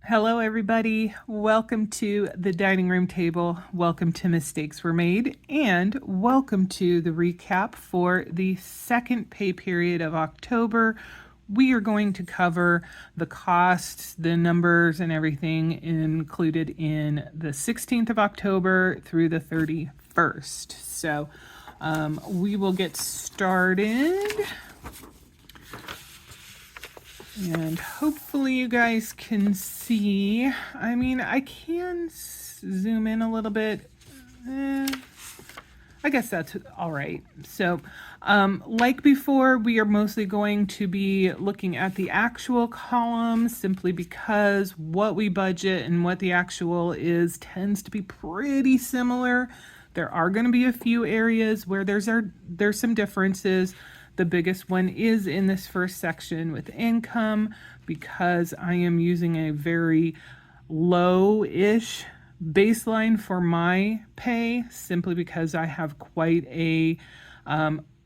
Hello, everybody. Welcome to the dining room table. Welcome to Mistakes Were Made, and welcome to the recap for the second pay period of October. We are going to cover the costs, the numbers, and everything included in the 16th of October through the 31st. So we will get started. And hopefully you guys can see. I mean, I can zoom in a little bit. I guess that's all right. So, like before, we are mostly going to be looking at the actual columns simply because what we budget and what the actual is tends to be pretty similar. There are going to be a few areas where there's some differences. The biggest one is in this first section with income, because I am using a very low-ish baseline for my pay, simply because I have quite a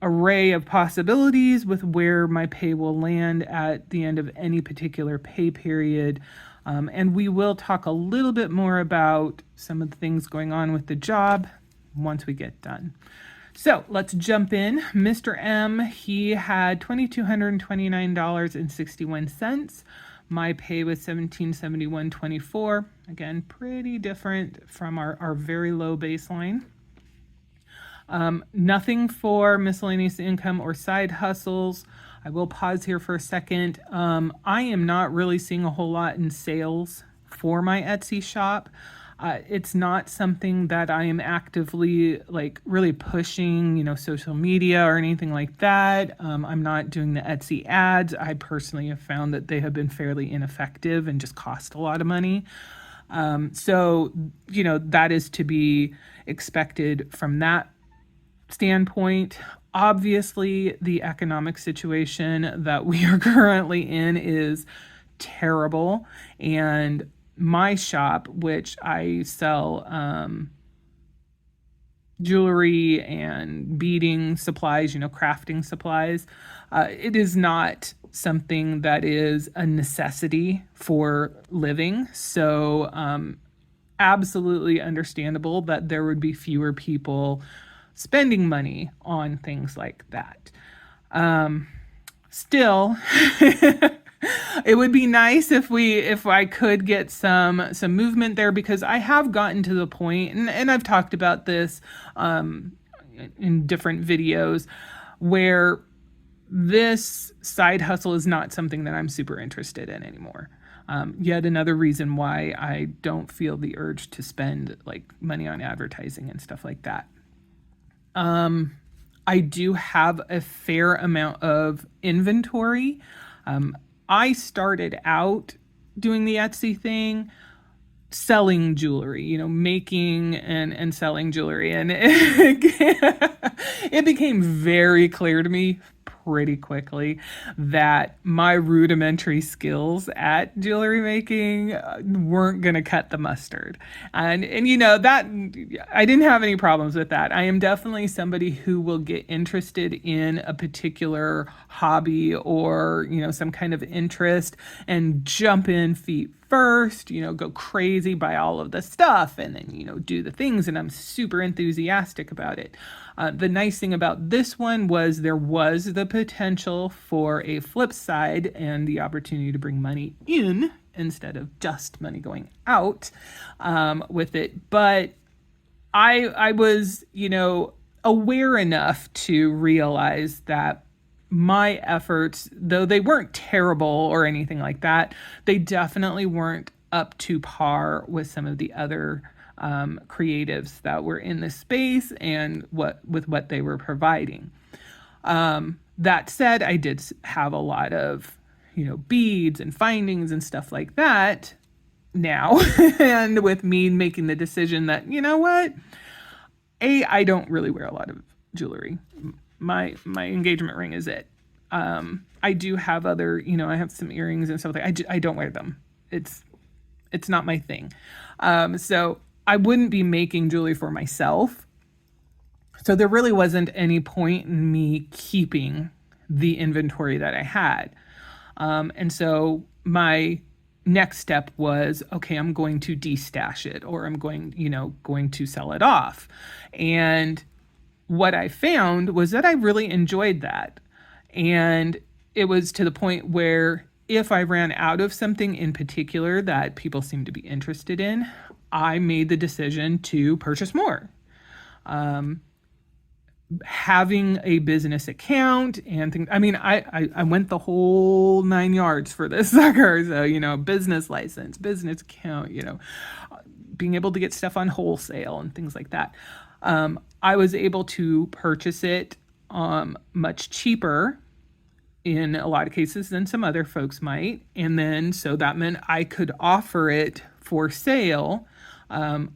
array of possibilities with where my pay will land at the end of any particular pay period. And we will talk a little bit more about some of the things going on with the job once we get done. So let's jump in. Mr. M, he had $2,229.61. My pay was $1,771.24. Again, pretty different from our very low baseline. Nothing for miscellaneous income or side hustles. I will pause here for a second. I am not really seeing a whole lot in sales for my Etsy shop. It's not something that I am actively really pushing, social media or anything like that. I'm not doing the Etsy ads. I personally have found that they have been fairly ineffective and just cost a lot of money. So, that is to be expected from that standpoint. Obviously, the economic situation that we are currently in is terrible, and my shop, which I sell jewelry and beading supplies, crafting supplies, it is not something that is a necessity for living. So absolutely understandable that there would be fewer people spending money on things like that. Still, it would be nice if I could get some movement there, because I have gotten to the point, and I've talked about this in different videos, where this side hustle is not something that I'm super interested in anymore. Yet another reason why I don't feel the urge to spend money on advertising and stuff like that. I do have a fair amount of inventory. I started out doing the Etsy thing, selling jewelry, making and selling jewelry. And it became very clear to me pretty quickly that my rudimentary skills at jewelry making weren't going to cut the mustard. And that I didn't have any problems with that. I am definitely somebody who will get interested in a particular hobby or, some kind of interest and jump in feet first, go crazy, buy all of the stuff, and then, do the things. And I'm super enthusiastic about it. The nice thing about this one was there was the potential for a flip side and the opportunity to bring money in instead of just money going out with it. But I was, aware enough to realize that my efforts, though they weren't terrible or anything like that, they definitely weren't up to par with some of the other creatives that were in the space and what they were providing. That said, I did have a lot of, beads and findings and stuff like that now. And with me making the decision that, I don't really wear a lot of jewelry. My engagement ring is it. I do have other, I have some earrings and stuff like that. I don't wear them. It's not my thing. So I wouldn't be making jewelry for myself. So there really wasn't any point in me keeping the inventory that I had. And so my next step was, okay, I'm going to destash it, or I'm going to sell it off. And what I found was that I really enjoyed that. And it was to the point where if I ran out of something in particular that people seemed to be interested in, I made the decision to purchase more. Having a business account and things. I mean, I went the whole 9 yards for this sucker. So, business license, business account, being able to get stuff on wholesale and things like that. I was able to purchase it much cheaper in a lot of cases than some other folks might. And then, so that meant I could offer it for sale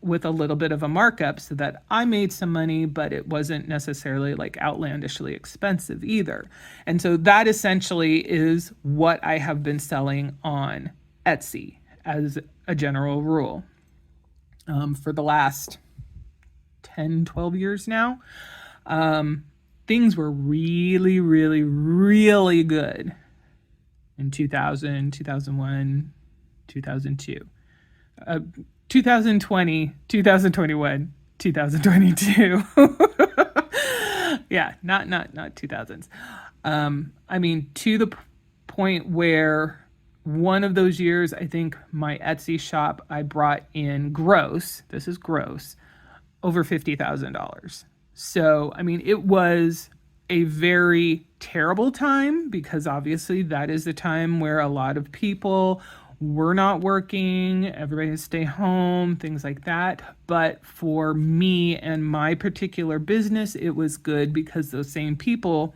with a little bit of a markup so that I made some money, but it wasn't necessarily like outlandishly expensive either. And so that essentially is what I have been selling on Etsy as a general rule for the last 10, 12 years now. Things were really, really, really good in 2000, 2001, 2002. 2020, 2021, 2022. Yeah, not 2000s. I mean, to the point where one of those years, I think my Etsy shop, I brought in gross, this is gross, over $50,000. So, I mean, it was a very terrible time because obviously that is the time where a lot of people were not working, everybody had to stay home, things like that. But for me and my particular business, it was good because those same people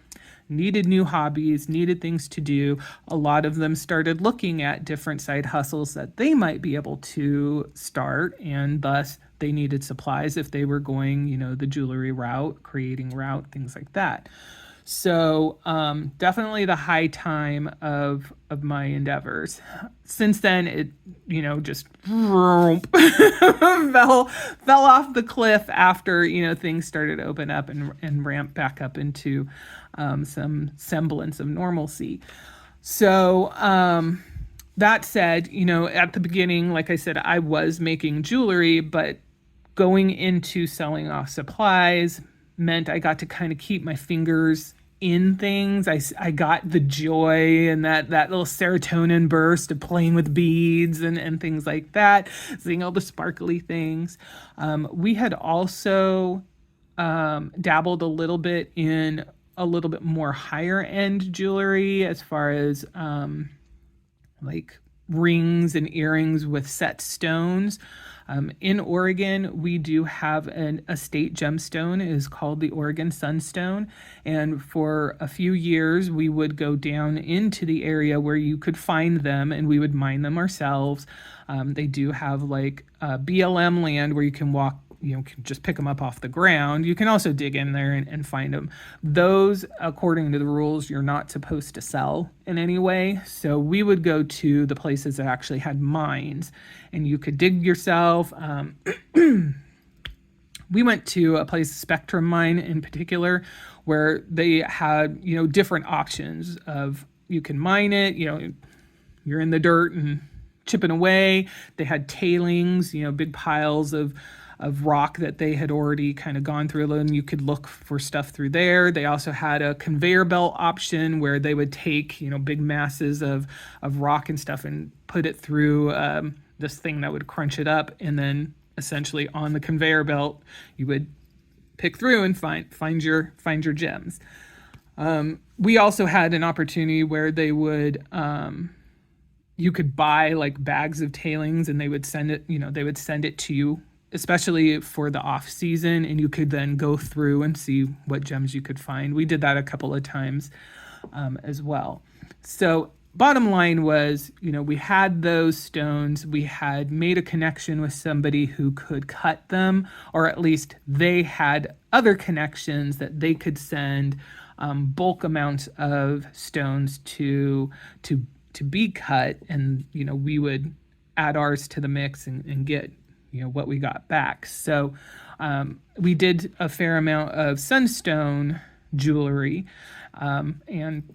needed new hobbies, needed things to do. A lot of them started looking at different side hustles that they might be able to start, and thus they needed supplies if they were going, the jewelry route, creating route, things like that. So definitely the high time of my endeavors. Since then, it just fell off the cliff after things started to open up and ramp back up into some semblance of normalcy. So that said, at the beginning, like I said, I was making jewelry, but going into selling off supplies meant I got to kind of keep my fingers in things. I got the joy and that little serotonin burst of playing with beads and things like that, seeing all the sparkly things. We had also dabbled a little bit in a little bit more higher end jewelry as far as like rings and earrings with set stones. In Oregon, we do have a state gemstone. It is called the Oregon Sunstone. And for a few years, we would go down into the area where you could find them and we would mine them ourselves. They do have like BLM land where you can walk, can just pick them up off the ground. You can also dig in there and find them. Those, according to the rules, you're not supposed to sell in any way. So we would go to the places that actually had mines and you could dig yourself. We went to a place, Spectrum Mine in particular, where they had, different options of you can mine it, you're in the dirt and chipping away. They had tailings, big piles of rock that they had already kind of gone through, and you could look for stuff through there. They also had a conveyor belt option where they would take, big masses of rock and stuff and put it through this thing that would crunch it up, and then essentially on the conveyor belt you would pick through and find your gems. We also had an opportunity where they would you could buy like bags of tailings and they would send it to you, especially for the off season, and you could then go through and see what gems you could find. We did that a couple of times as well. So bottom line was, we had those stones, we had made a connection with somebody who could cut them, or at least they had other connections that they could send bulk amounts of stones to be cut, and we would add ours to the mix and get what we got back. So we did a fair amount of sunstone jewelry, and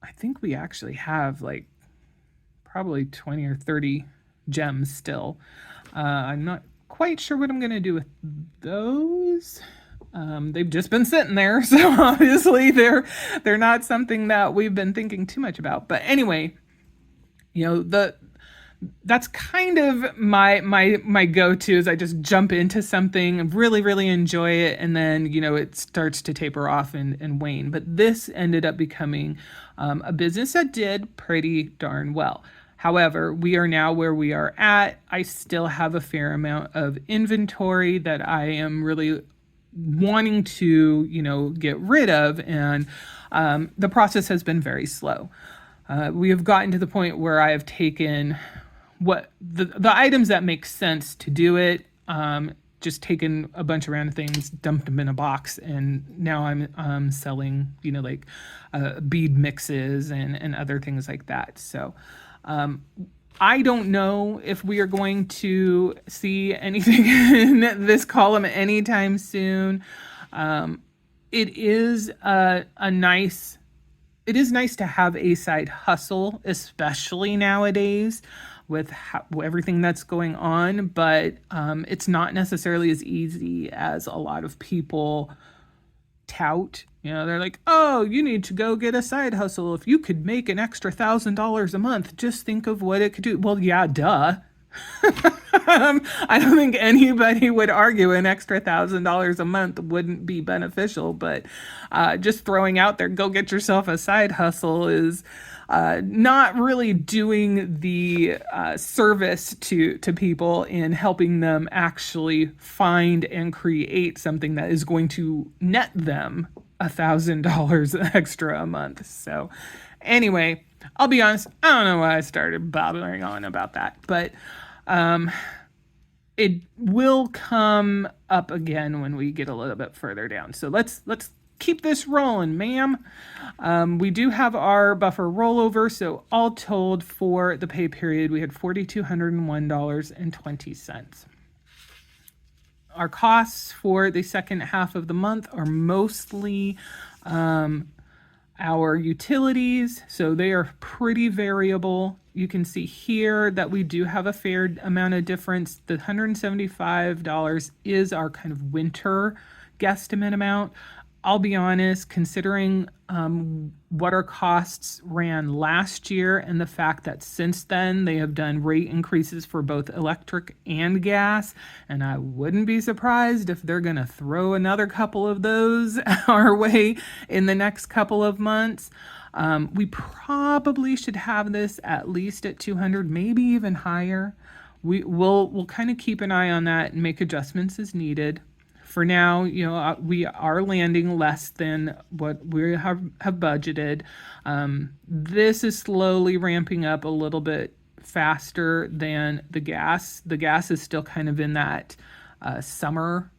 I think we actually have like probably 20 or 30 gems still. I'm not quite sure what I'm going to do with those. They've just been sitting there, so obviously they're not something that we've been thinking too much about. But anyway, that's kind of my go-to is I just jump into something and really enjoy it, and then it starts to taper off and wane. But this ended up becoming a business that did pretty darn well. However, we are now where we are at. I still have a fair amount of inventory that I am really wanting to get rid of, and the process has been very slow. We have gotten to the point where I have taken what the items that make sense to do it, just taken a bunch of random things, dumped them in a box, and now I'm selling like bead mixes and other things like that. So I don't know if we are going to see anything in this column anytime soon. It is nice to have a side hustle, especially nowadays with everything that's going on, but it's not necessarily as easy as a lot of people tout. They're like, oh, you need to go get a side hustle. If you could make an extra $1,000 a month, just think of what it could do. Well, yeah, duh. I don't think anybody would argue an extra $1,000 a month wouldn't be beneficial, but just throwing out there, go get yourself a side hustle is not really doing the service to people in helping them actually find and create something that is going to net them $1,000 extra a month. So anyway, I'll be honest, I don't know why I started babbling on about that, but it will come up again when we get a little bit further down. So let's keep this rolling, ma'am. We do have our buffer rollover. So all told for the pay period, we had $4,201.20. Our costs for the second half of the month are mostly our utilities. So they are pretty variable. You can see here that we do have a fair amount of difference. The $175 is our kind of winter guesstimate amount. I'll be honest, considering what our costs ran last year and the fact that since then they have done rate increases for both electric and gas, and I wouldn't be surprised if they're going to throw another couple of those our way in the next couple of months. We probably should have this at least at 200, maybe even higher. We'll kind of keep an eye on that and make adjustments as needed. For now, we are landing less than what we have budgeted. This is slowly ramping up a little bit faster than the gas. The gas is still kind of in that summer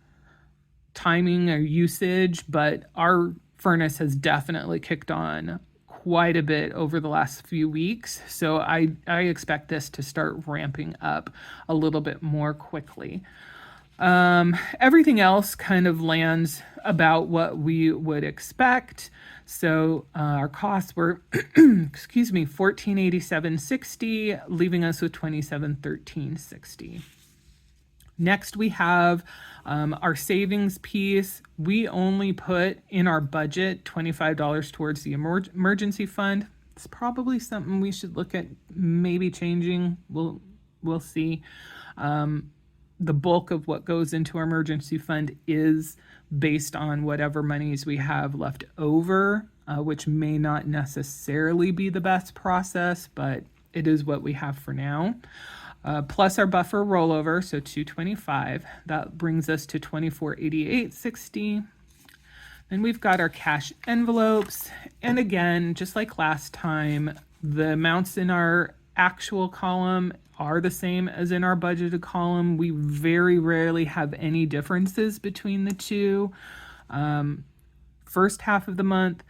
timing or usage, but our furnace has definitely kicked on quite a bit over the last few weeks. So I expect this to start ramping up a little bit more quickly. Everything else kind of lands about what we would expect. So our costs were, $1487.60, leaving us with $2713.60. Next, we have our savings piece. We only put in our budget $25 towards the emergency fund. It's probably something we should look at maybe changing. We'll see. The bulk of what goes into our emergency fund is based on whatever monies we have left over, which may not necessarily be the best process, but it is what we have for now. Plus our buffer rollover, so $225. That brings us to $2488.60. Then we've got our cash envelopes. And again, just like last time, the amounts in our actual column are the same as in our budgeted column. We very rarely have any differences between the two. First half of the month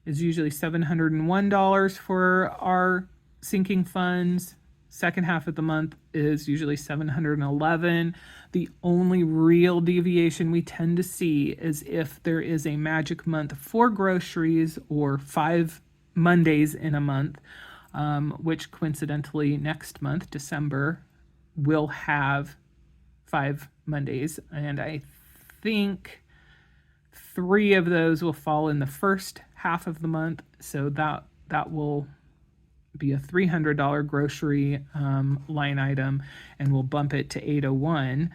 is usually $701 for our sinking funds. Second half of the month is usually $711. The only real deviation we tend to see is if there is a magic month for groceries or 5 Mondays in a month. which coincidentally next month, December, will have 5 Mondays. And I think 3 of those will fall in the first half of the month. So that will be a $300 grocery line item, and we'll bump it to 801.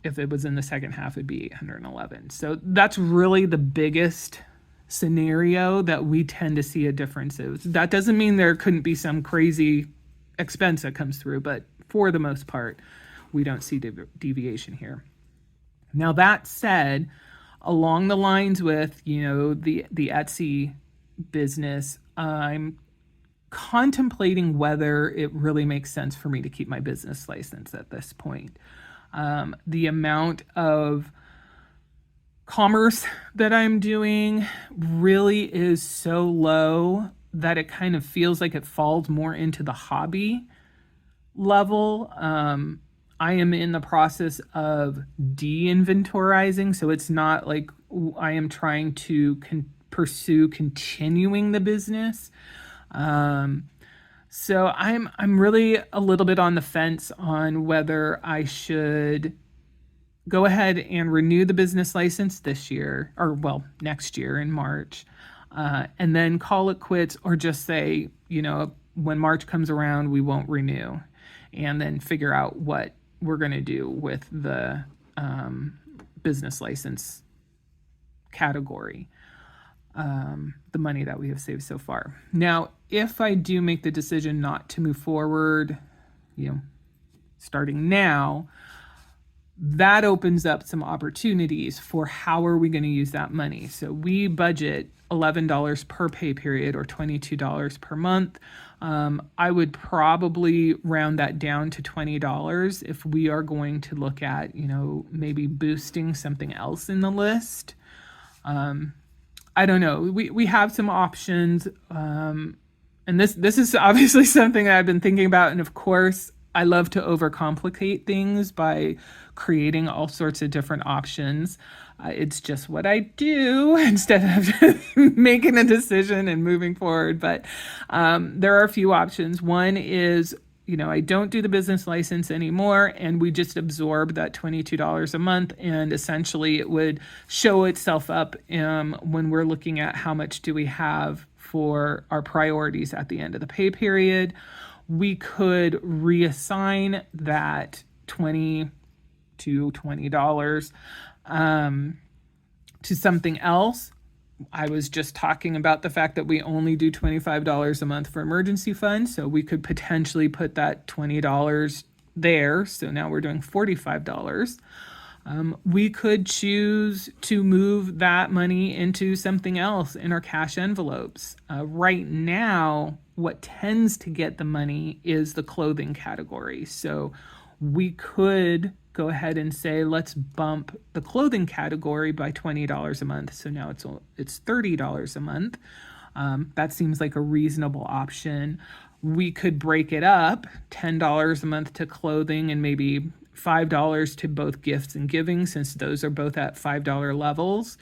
If it was in the second half, it'd be 811. So that's really the biggest scenario that we tend to see a difference in. That doesn't mean there couldn't be some crazy expense that comes through, but for the most part, we don't see deviation here. Now that said, along the lines with, the Etsy business, I'm contemplating whether it really makes sense for me to keep my business license at this point. The amount of commerce that I'm doing really is so low that it kind of feels like it falls more into the hobby level. I am in the process of de-inventorizing, so it's not like I am trying to pursue continuing the business. So I'm really a little bit on the fence on whether I should go ahead and renew the business license this year, or next year in March, and then call it quits, or just say, when March comes around, we won't renew, and then figure out what we're going to do with the business license category, the money that we have saved so far. Now, if I do make the decision not to move forward, starting now, that opens up some opportunities for how are we going to use that money. So we budget $11 per pay period, or $22 per month. I would probably round that down to $20 if we are going to look at, maybe boosting something else in the list. I don't know. We have some options. And this is obviously something that I've been thinking about. And of course, I love to overcomplicate things by creating all sorts of different options. It's just what I do instead of making a decision and moving forward. But there are a few options. One is, I don't do the business license anymore, and we just absorb that $22 a month, and essentially it would show itself up when we're looking at how much do we have for our priorities at the end of the pay period. We could reassign that $20 to $20 to something else. I was just talking about the fact that we only do $25 a month for emergency fund, so we could potentially put that $20 there. So now we're doing $45. We could choose to move that money into something else in our cash envelopes. Right now, what tends to get the money is the clothing category. So we could go ahead and say, let's bump the clothing category by $20 a month. So now it's $30 a month. That seems like a reasonable option. We could break it up, $10 a month to clothing and maybe $5 to both gifts and giving, since those are both at $5 levels.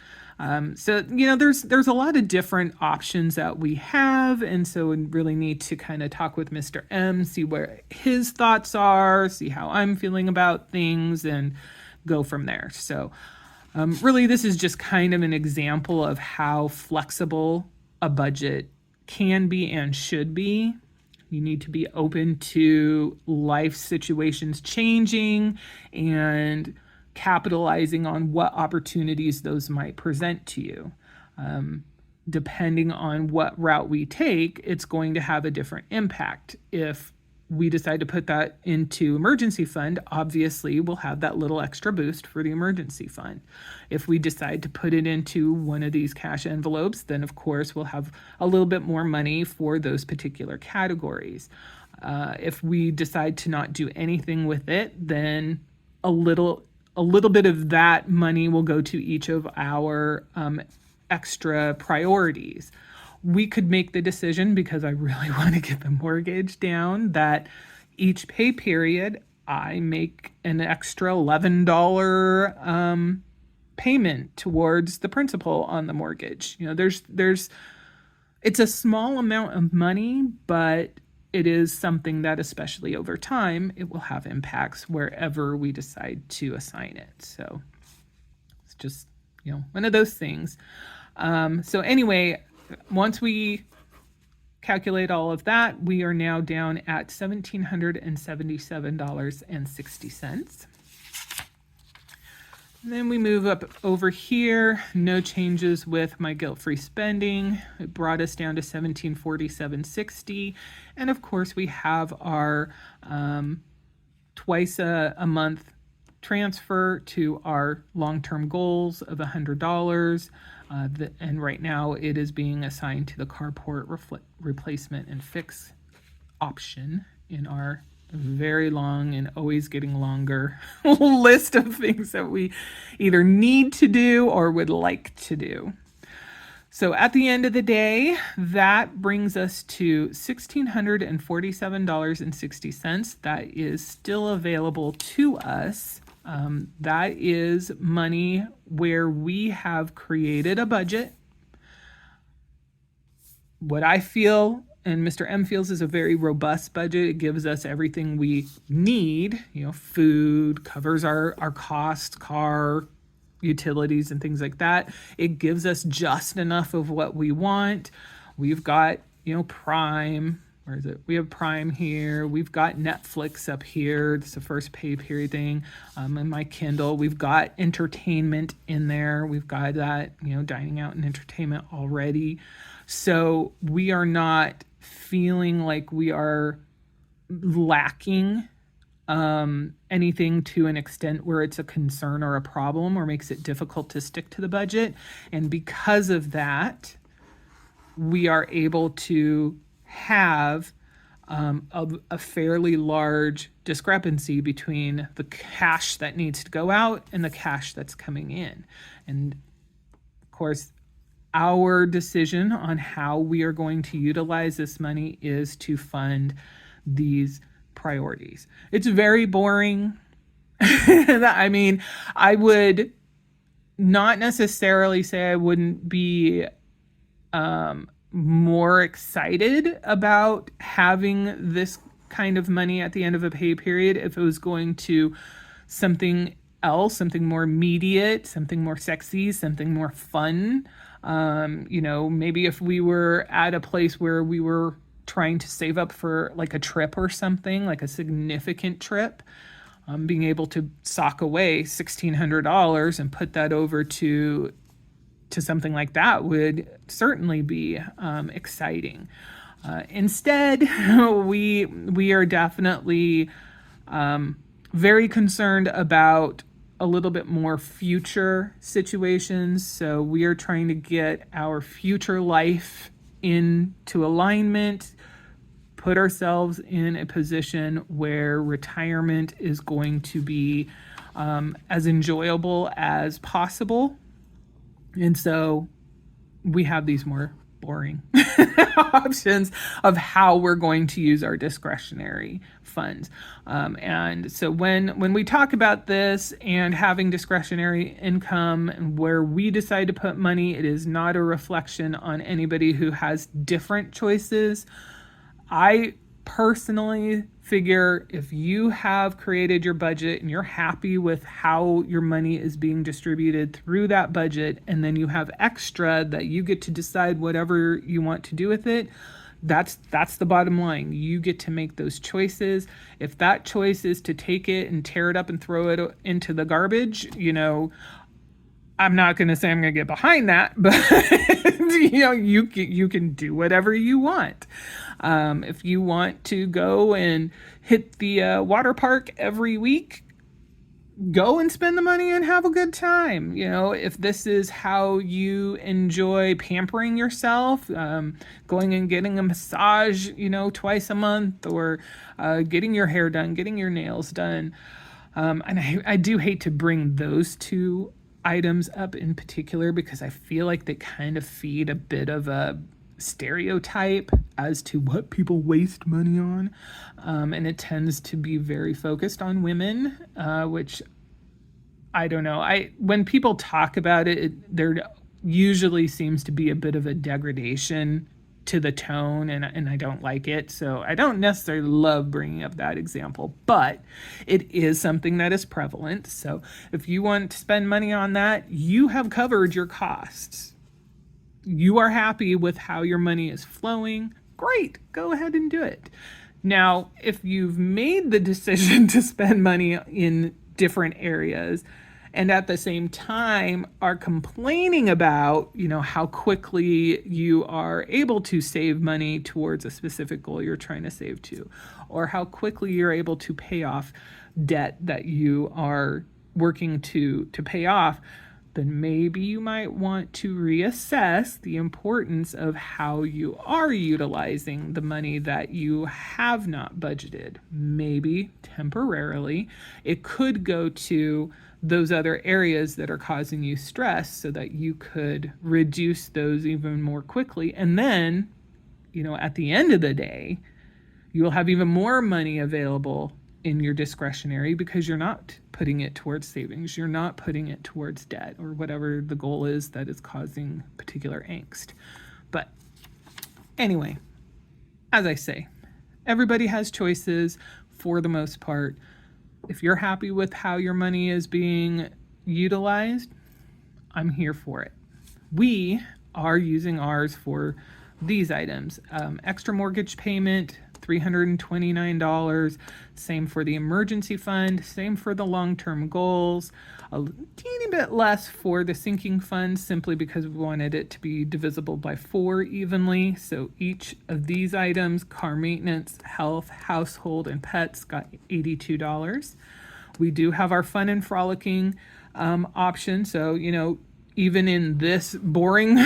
So, there's a lot of different options that we have. And so we really need to kind of talk with Mr. M, see where his thoughts are, see how I'm feeling about things, and go from there. So really, this is just kind of an example of how flexible a budget can be and should be. You need to be open to life situations changing and capitalizing on what opportunities those might present to you. Depending on what route we take, it's going to have a different impact. If we decide to put that into emergency fund, obviously we'll have that little extra boost for the emergency fund. If we decide to put it into one of these cash envelopes, then of course we'll have a little bit more money for those particular categories. If we decide to not do anything with it, then a little bit of that money will go to each of our extra priorities. We could make the decision, because I really want to get the mortgage down, that each pay period I make an extra $11 payment towards the principal on the mortgage. It's a small amount of money, but it is something that, especially over time, it will have impacts wherever we decide to assign it. So it's just, one of those things. So anyway, once we calculate all of that, we are now down at $1,777.60. And then we move up over here, no changes with my guilt-free spending. It brought us down to $1,747.60. And of course, we have our twice a month transfer to our long-term goals of $100. And right now it is being assigned to the carport replacement and fix option in our very long and always getting longer list of things that we either need to do or would like to do. So at the end of the day, that brings us to $1,647.60. That is still available to us. That is money where we have created a budget. What I feel and Mr. M feels is a very robust budget. It gives us everything we need, food, covers our costs, car, utilities, and things like that. It gives us just enough of what we want. We've got, Prime. Where is it? We have Prime here. We've got Netflix up here. It's the first pay period thing. In my Kindle, we've got entertainment in there. We've got that, dining out and entertainment already. So we are not feeling like we are lacking anything to an extent where it's a concern or a problem or makes it difficult to stick to the budget. And because of that, we are able to have a fairly large discrepancy between the cash that needs to go out and the cash that's coming in. And of course, our decision on how we are going to utilize this money is to fund these priorities. It's very boring. I mean, I would not necessarily say I wouldn't be more excited about having this kind of money at the end of a pay period if it was going to something else, something more immediate, something more sexy, something more fun. Maybe if we were at a place where we were trying to save up for like a trip or something, like a significant trip, being able to sock away $1,600 and put that over to something like that would certainly be exciting. Instead, we are definitely very concerned about a little bit more future situations. So we are trying to get our future life into alignment, put ourselves in a position where retirement is going to be as enjoyable as possible. And so we have these more boring options of how we're going to use our discretionary funds. And so when we talk about this and having discretionary income and where we decide to put money, it is not a reflection on anybody who has different choices. I personally figure if you have created your budget and you're happy with how your money is being distributed through that budget, and then you have extra that you get to decide whatever you want to do with it, that's the bottom line. You get to make those choices. If that choice is to take it and tear it up and throw it into the garbage, I'm not going to say I'm going to get behind that, but you can do whatever you want. If you want to go and hit the water park every week, go and spend the money and have a good time. If this is how you enjoy pampering yourself, going and getting a massage, twice a month, or getting your hair done, getting your nails done. And I do hate to bring those two items up in particular because I feel like they kind of feed a bit of a stereotype as to what people waste money on. And it tends to be very focused on women, which I don't know. When people talk about it, there usually seems to be a bit of a degradation to the tone, and I don't like it. So I don't necessarily love bringing up that example, but it is something that is prevalent. So if you want to spend money on that, you have covered your costs. You are happy with how your money is flowing. Great, go ahead and do it. Now, if you've made the decision to spend money in different areas, and at the same time are complaining about, how quickly you are able to save money towards a specific goal you're trying to save to, or how quickly you're able to pay off debt that you are working to pay off, then maybe you might want to reassess the importance of how you are utilizing the money that you have not budgeted. Maybe temporarily, it could go to those other areas that are causing you stress so that you could reduce those even more quickly. And then, at the end of the day, you'll have even more money available in your discretionary because you're not putting it towards savings. You're not putting it towards debt or whatever the goal is that is causing particular angst. But anyway, as I say, everybody has choices for the most part. If you're happy with how your money is being utilized, I'm here for it. We are using ours for these items. Extra mortgage payment, $329. Same for the emergency fund. Same for the long-term goals. A teeny bit less for the sinking fund, simply because we wanted it to be divisible by 4 evenly. So each of these items, car maintenance, health, household, and pets, got $82. We do have our fun and frolicking option. So, even in this boring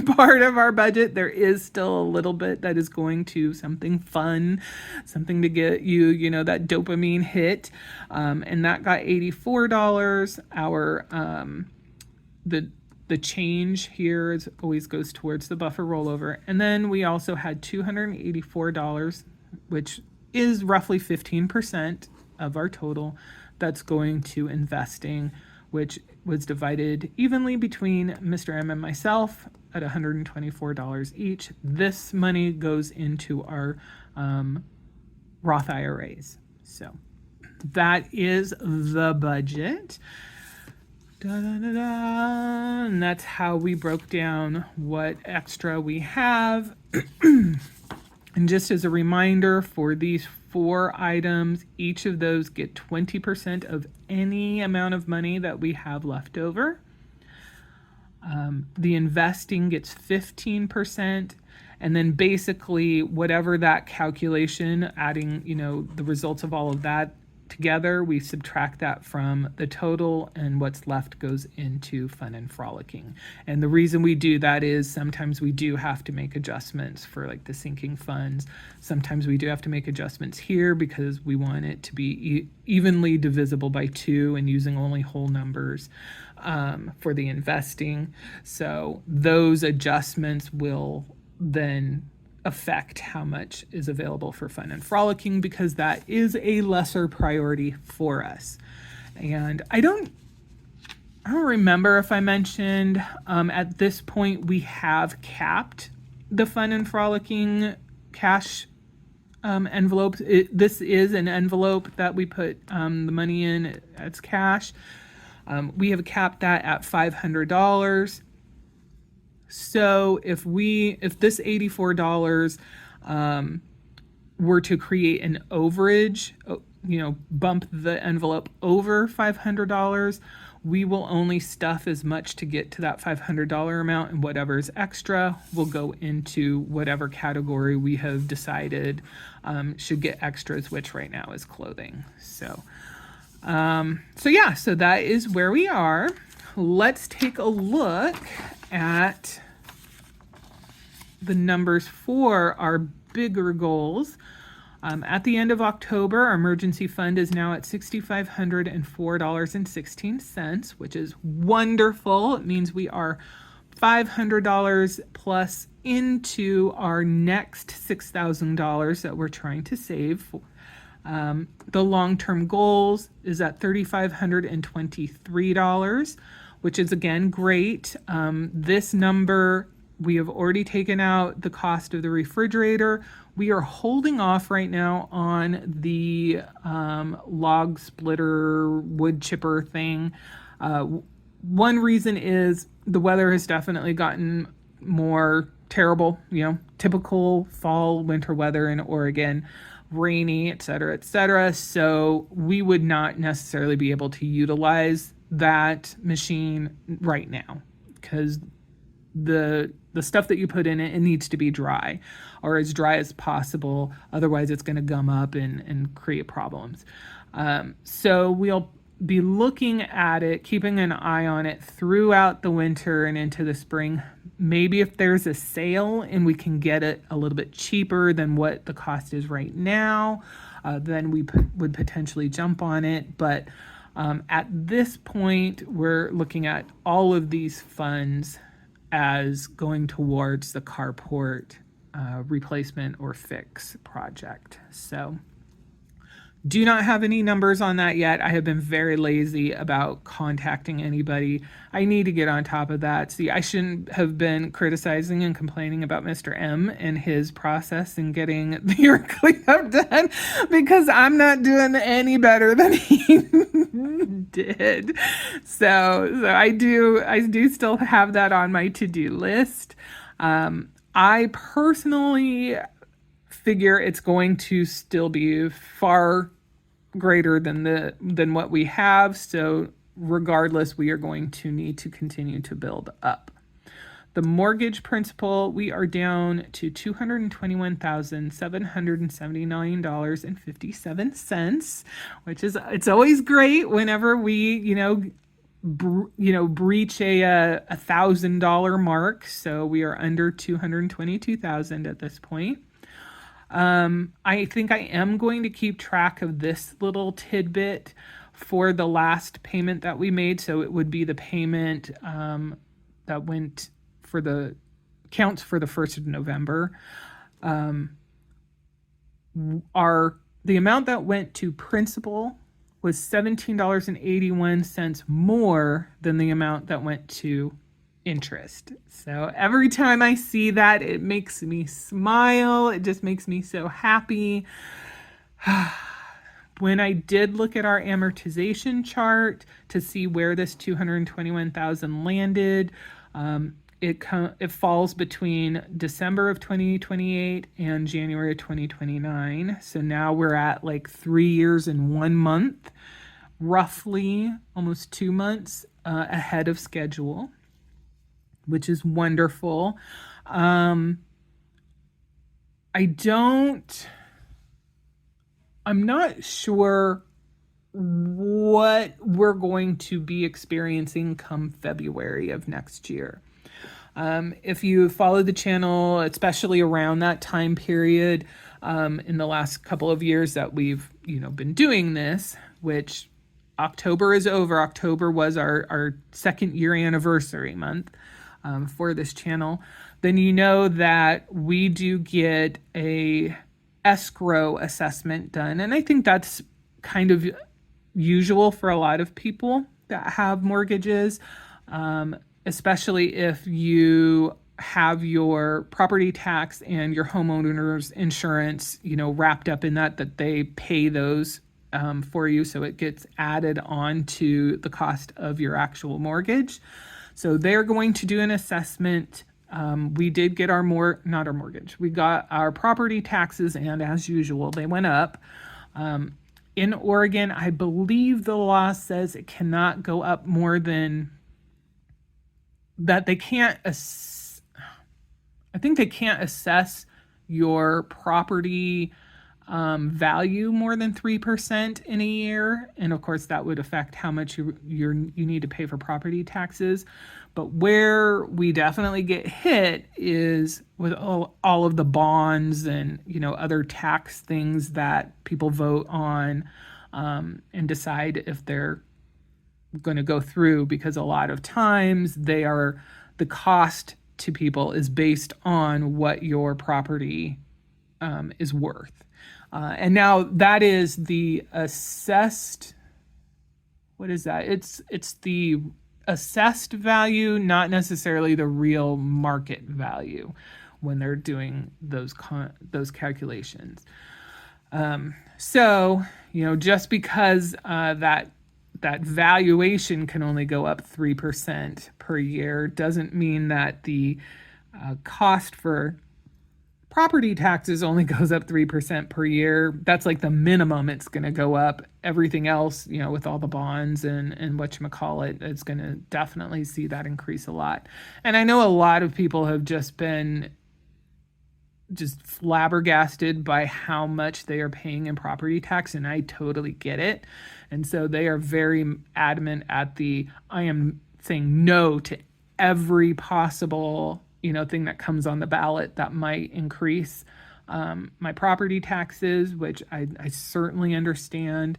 part of our budget, there is still a little bit that is going to something fun, something to get you, that dopamine hit. And that got $84. The change here always goes towards the buffer rollover. And then we also had $284, which is roughly 15% of our total that's going to investing, which was divided evenly between Mr. M and myself at $124 each. This money goes into our Roth IRAs. So that is the budget. And that's how we broke down what extra we have. And just as a reminder, for these 4 items, each of those get 20% of any amount of money that we have left over. The investing gets 15%, and then basically whatever that calculation, adding, the results of all of that together, we subtract that from the total, and what's left goes into fun and frolicking. And the reason we do that is sometimes we do have to make adjustments for like the sinking funds. Sometimes we do have to make adjustments here because we want it to be evenly divisible by 2 and using only whole numbers for the investing. So those adjustments will then affect how much is available for fun and frolicking, because that is a lesser priority for us. And I don't remember if I mentioned at this point we have capped the fun and frolicking cash envelopes. This is an envelope that we put the money in as cash. We have capped that at $500. So if this $84 were to create an overage, bump the envelope over $500, we will only stuff as much to get to that $500 amount, and whatever is extra will go into whatever category we have decided should get extras, which right now is clothing. So that is where we are. Let's take a look at the numbers for our bigger goals. At the end of October, our emergency fund is now at $6,504.16, which is wonderful. It means we are $500 plus into our next $6,000 that we're trying to save. The long-term goals is at $3,523, which is again great. This number We have already taken out the cost of the refrigerator. We are holding off right now on the log splitter wood chipper thing. One reason is the weather has definitely gotten more terrible, typical fall, winter weather in Oregon, rainy, et cetera, et cetera. So we would not necessarily be able to utilize that machine right now because the stuff that you put in it, it needs to be dry or as dry as possible. Otherwise, it's going to gum up and create problems. So we'll be looking at it, keeping an eye on it throughout the winter and into the spring. Maybe if there's a sale and we can get it a little bit cheaper than what the cost is right now, then we would potentially jump on it. But at this point, we're looking at all of these funds as going towards the carport replacement or fix project. So do not have any numbers on that yet. I have been very lazy about contacting anybody. I need to get on top of that. See, I shouldn't have been criticizing and complaining about Mr. M and his process in getting the yurt cleanup done because I'm not doing any better than he did. So I do still have that on my to-do list. I personally figure it's going to still be far greater than what we have. So regardless, we are going to need to continue to build up. The mortgage principal, we are down to $221,779.57, which is, it's always great whenever we, breach a $1,000 mark. So we are under 222,000 at this point. I think I am going to keep track of this little tidbit for the last payment that we made. So it would be the payment that went for the counts for the 1st of November. The amount that went to principal was $17.81 more than the amount that went to interest. So every time I see that, it makes me smile. It just makes me so happy. When I did look at our amortization chart to see where this 221,000 landed, it falls between December of 2028 and January of 2029. So now we're at like 3 years and 1 month, roughly almost 2 months ahead of schedule, which is wonderful. I'm not sure what we're going to be experiencing come February of next year. If you follow the channel, especially around that time period, in the last couple of years that we've, been doing this, which October is over. October was our 2nd year anniversary month for this channel. Then you know that we do get a escrow assessment done. And I think that's kind of usual for a lot of people that have mortgages, especially if you have your property tax and your homeowner's insurance, wrapped up in that they pay those for you. So it gets added on to the cost of your actual mortgage. So they're going to do an assessment. We did get not our mortgage. We got our property taxes, and as usual, they went up. In Oregon, I believe the law says it cannot go up more than that. They can't, I think they can't assess your property value more than 3% in a year. And of course, that would affect how much you need to pay for property taxes. But where we definitely get hit is with all of the bonds and, other tax things that people vote on and decide if they're going to go through, because a lot of times the cost to people is based on what your property is worth. And now that is the assessed, what is that? It's the assessed value, not necessarily the real market value when they're doing those calculations. So, just because that valuation can only go up 3% per year doesn't mean that the cost for property taxes only goes up 3% per year. That's like the minimum it's going to go up. Everything else, with all the bonds and whatchamacallit, it's going to definitely see that increase a lot. And I know a lot of people have just been just flabbergasted by how much they are paying in property tax, and I totally get it. And so they are very adamant I am saying no to every possible thing that comes on the ballot that might increase my property taxes, which I certainly understand.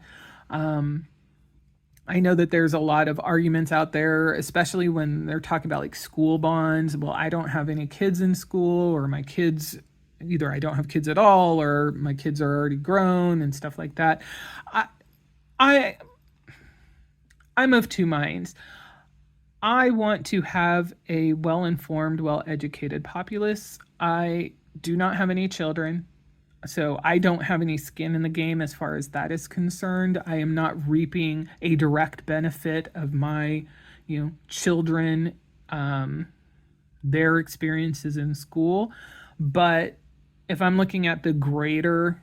I know that there's a lot of arguments out there, especially when they're talking about like school bonds. Well, I don't have any kids in school, or my kids, either I don't have kids at all, or my kids are already grown and stuff like that. I'm of two minds. I want to have a well-informed, well-educated populace. I do not have any children, so I don't have any skin in the game as far as that is concerned. I am not reaping a direct benefit of my, children, their experiences in school. But if I'm looking at the greater,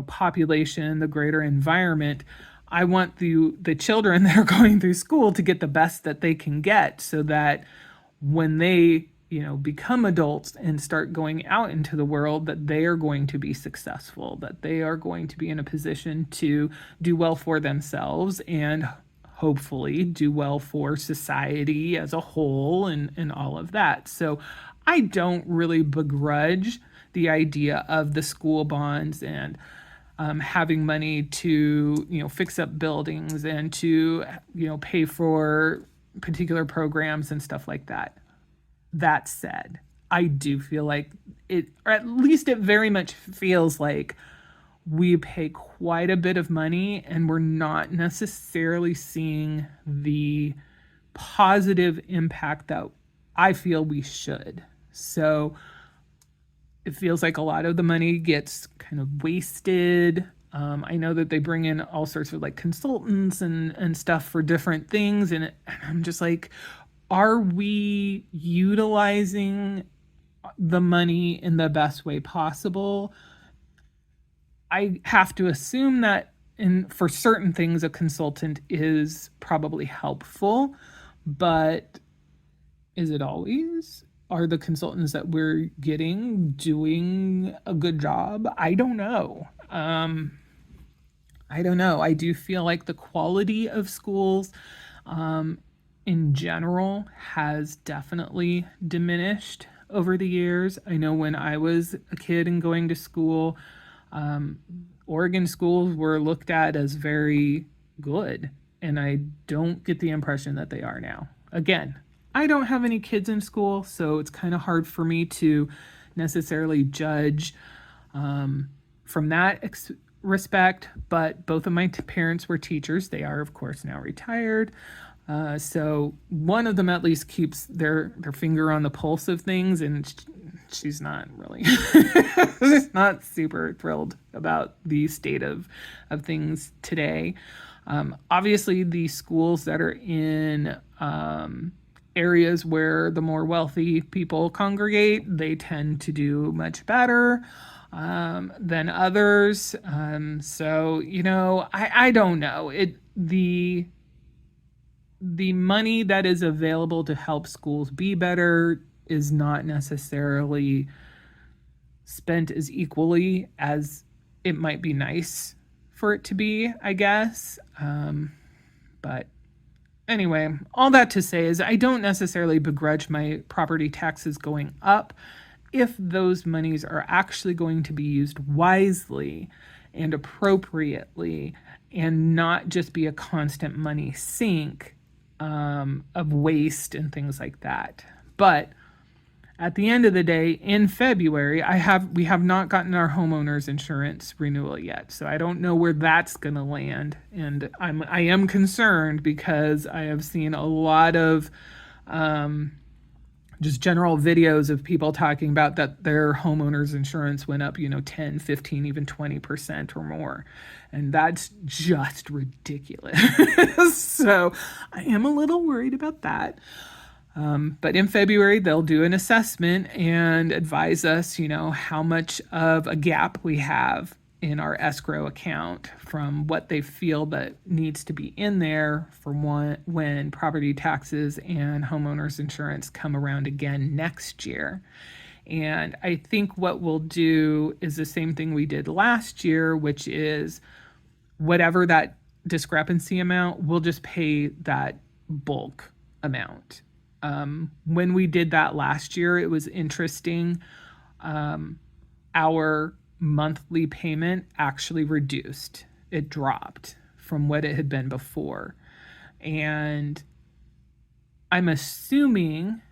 population, the greater environment, I want the children that are going through school to get the best that they can get, so that when they, become adults and start going out into the world, that they are going to be successful, that they are going to be in a position to do well for themselves and hopefully do well for society as a whole and all of that. So I don't really begrudge the idea of the school bonds and having money to fix up buildings and to pay for particular programs and stuff like that. That said, I do feel like it, or at least it very much feels like we pay quite a bit of money and we're not necessarily seeing the positive impact that I feel we should. So it feels like a lot of the money gets kind of wasted. I know that they bring in all sorts of like consultants and stuff for different things. And I'm just like, are we utilizing the money in the best way possible? I have to assume that for certain things, a consultant is probably helpful, but is it always? Are the consultants that we're getting doing a good job? I don't know. I do feel like the quality of schools in general has definitely diminished over the years. I know when I was a kid and going to school, Oregon schools were looked at as very good, and I don't get the impression that they are now. Again, I don't have any kids in school, so it's kind of hard for me to necessarily judge from that respect, but both of my parents were teachers. They are, of course, now retired. So one of them at least keeps their finger on the pulse of things, and she's not really she's not super thrilled about the state of things today. Obviously, the schools that are in areas where the more wealthy people congregate, they tend to do much better than others. So, I don't know. The money that is available to help schools be better is not necessarily spent as equally as it might be nice for it to be, I guess. But anyway, all that to say is I don't necessarily begrudge my property taxes going up if those monies are actually going to be used wisely and appropriately and not just be a constant money sink of waste and things like that. But At the end of the day, in February, we have not gotten our homeowners insurance renewal yet, so I don't know where that's going to land, and I am concerned because I have seen a lot of just general videos of people talking about that their homeowners insurance went up, 10, 15, even 20% or more. And that's just ridiculous. So I am a little worried about that. But in February, they'll do an assessment and advise us, how much of a gap we have in our escrow account from what they feel that needs to be in there for when property taxes and homeowners insurance come around again next year. And I think what we'll do is the same thing we did last year, which is whatever that discrepancy amount, we'll just pay that bulk amount. When we did that last year, it was interesting. Our monthly payment actually reduced. It dropped from what it had been before. And I'm assuming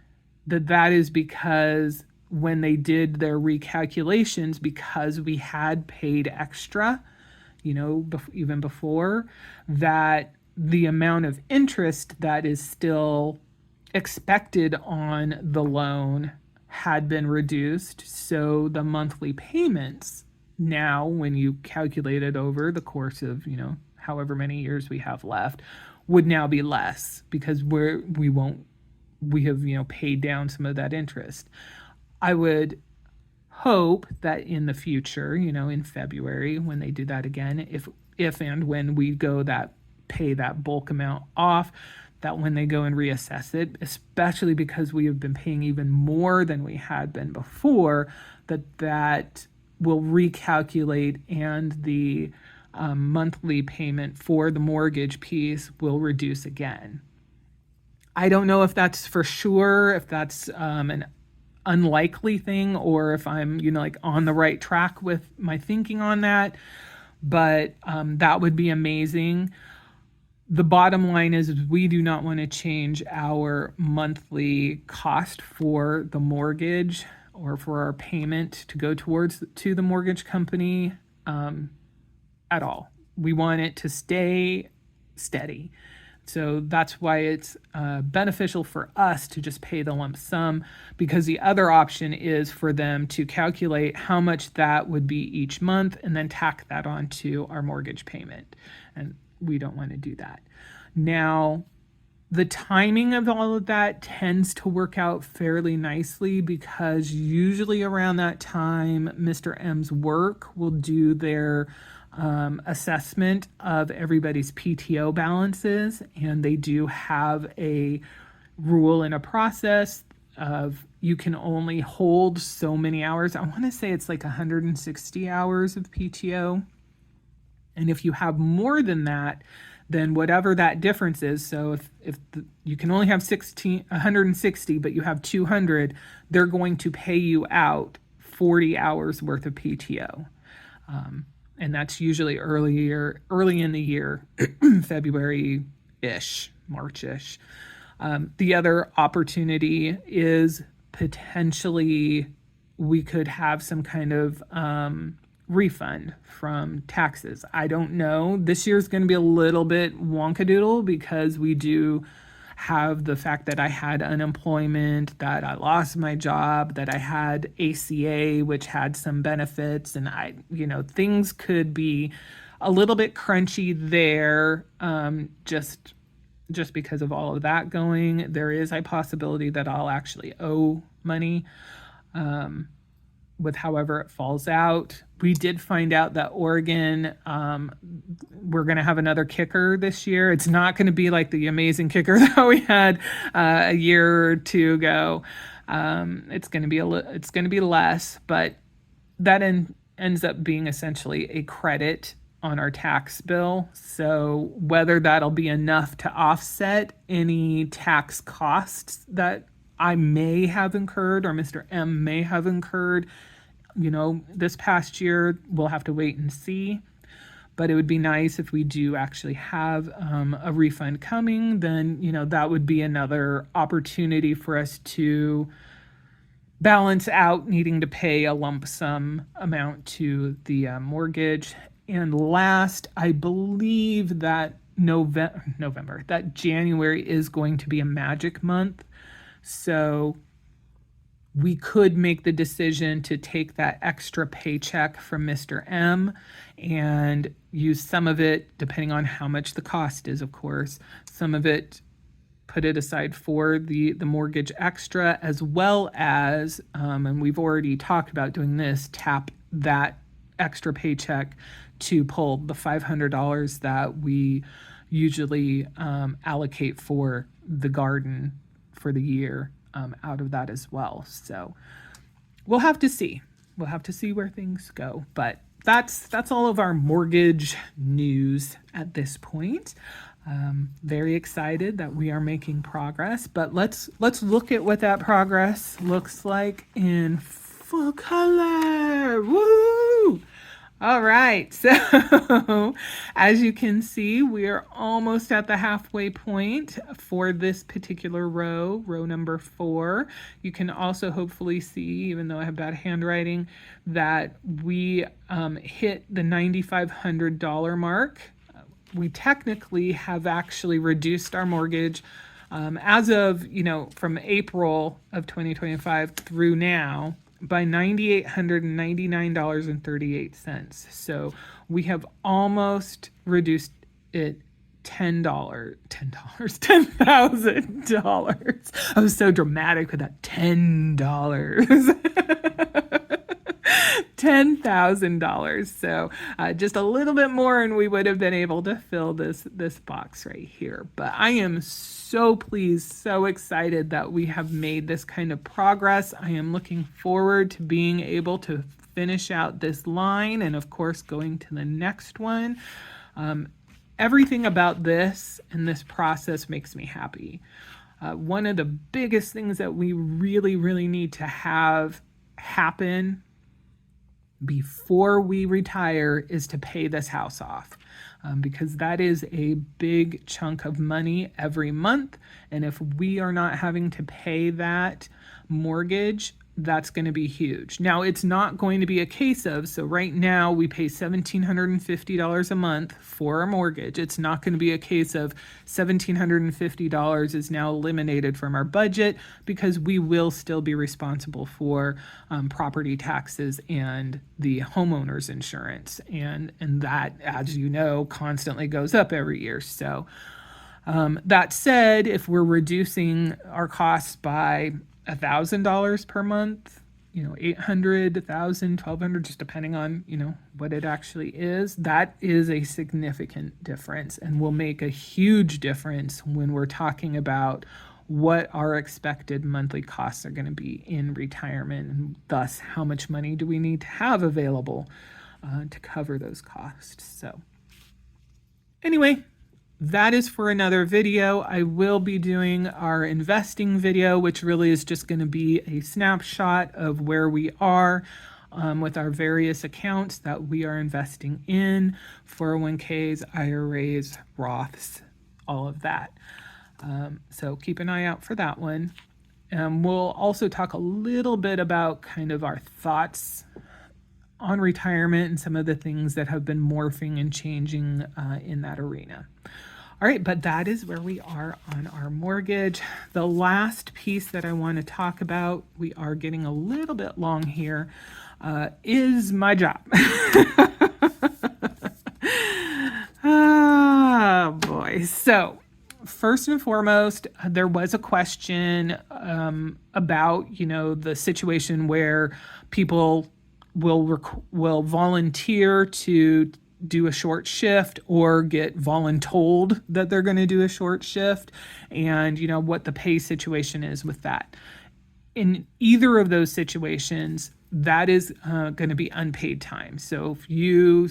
that that is because when they did their recalculations, because we had paid extra, even before, that the amount of interest that is still expected on the loan had been reduced. So the monthly payments now, when you calculate it over the course of, however many years we have left, would now be less because we have paid down some of that interest. I would hope that in the future, in February, when they do that again, if and when we pay that bulk amount off, that when they go and reassess it, especially because we have been paying even more than we had been before, that will recalculate and the monthly payment for the mortgage piece will reduce again. I don't know if that's for sure, if that's an unlikely thing, or if I'm, on the right track with my thinking on that, but that would be amazing. The bottom line is we do not want to change our monthly cost for the mortgage or for our payment to go to the mortgage company at all. We want it to stay steady. So that's why it's beneficial for us to just pay the lump sum, because the other option is for them to calculate how much that would be each month and then tack that onto our mortgage payment. And we don't want to do that. Now, the timing of all of that tends to work out fairly nicely because usually around that time, Mr. M's work will do their assessment of everybody's PTO balances, and they do have a rule and a process of you can only hold so many hours. I want to say it's like 160 hours of PTO. And if you have more than that, then whatever that difference is, so if you can only have 160, but you have 200, they're going to pay you out 40 hours worth of PTO. And that's usually early in the year, February-ish, March-ish. The other opportunity is potentially we could have some kind of refund from taxes. I don't know. This year's going to be a little bit wonkadoodle because we do have the fact that I had unemployment, that I lost my job, that I had ACA, which had some benefits, and things could be a little bit crunchy there, just because of all of that going. There is a possibility that I'll actually owe money, with however it falls out. We did find out that Oregon, we're going to have another kicker this year. It's not going to be like the amazing kicker that we had a year or two ago. It's going to be less, but that ends up being essentially a credit on our tax bill. So whether that'll be enough to offset any tax costs that I may have incurred or Mr. M may have incurred, this past year, we'll have to wait and see. But it would be nice if we do actually have a refund coming, then, that would be another opportunity for us to balance out needing to pay a lump sum amount to the mortgage. And last, I believe that November, that January is going to be a magic month. So we could make the decision to take that extra paycheck from Mr. M and use some of it, depending on how much the cost is, of course, some of it, put it aside for the mortgage extra, as well as, and we've already talked about doing this, tap that extra paycheck to pull the $500 that we usually allocate for the garden for the year out of that as well. So we'll have to see. We'll have to see where things go. But that's all of our mortgage news at this point. Very excited that we are making progress, but let's look at what that progress looks like in full color. Woo! All right, so as you can see, we are almost at the halfway point for this particular row number 4. You can also hopefully see, even though I have bad handwriting, that we hit the $9,500 mark. We technically have actually reduced our mortgage as of, from April of 2025 through now by $9,899.38. So we have almost reduced it $10,000. I was so dramatic with that $10. $10,000. So just a little bit more and we would have been able to fill this box right here. But I am so pleased, so excited that we have made this kind of progress. I am looking forward to being able to finish out this line and of course going to the next one. Everything about this and this process makes me happy. One of the biggest things that we really, really need to have happen before we retire is to pay this house off, because that is a big chunk of money every month. And if we are not having to pay that mortgage, that's going to be huge. Now, it's not going to be a case of, so right now we pay $1,750 a month for a mortgage. It's not going to be a case of $1,750 is now eliminated from our budget, because we will still be responsible for property taxes and the homeowner's insurance. And that, as you know, constantly goes up every year. So that said, if we're reducing our costs by $1,000 per month, $800, $1,000, $1,200, just depending on, what it actually is, that is a significant difference and will make a huge difference when we're talking about what our expected monthly costs are going to be in retirement, and thus how much money do we need to have available to cover those costs. So anyway, that is for another video. I will be doing our investing video, which really is just going to be a snapshot of where we are with our various accounts that we are investing in, 401ks, IRAs, Roths, all of that. So keep an eye out for that one. We'll also talk a little bit about kind of our thoughts on retirement and some of the things that have been morphing and changing in that arena. All right, but that is where we are on our mortgage. The last piece that I want to talk about, we are getting a little bit long here, is my job. Oh boy. So first and foremost, there was a question about, the situation where people will volunteer to do a short shift or get voluntold that they're going to do a short shift, and what the pay situation is with that. In either of those situations, that is going to be unpaid time. So if you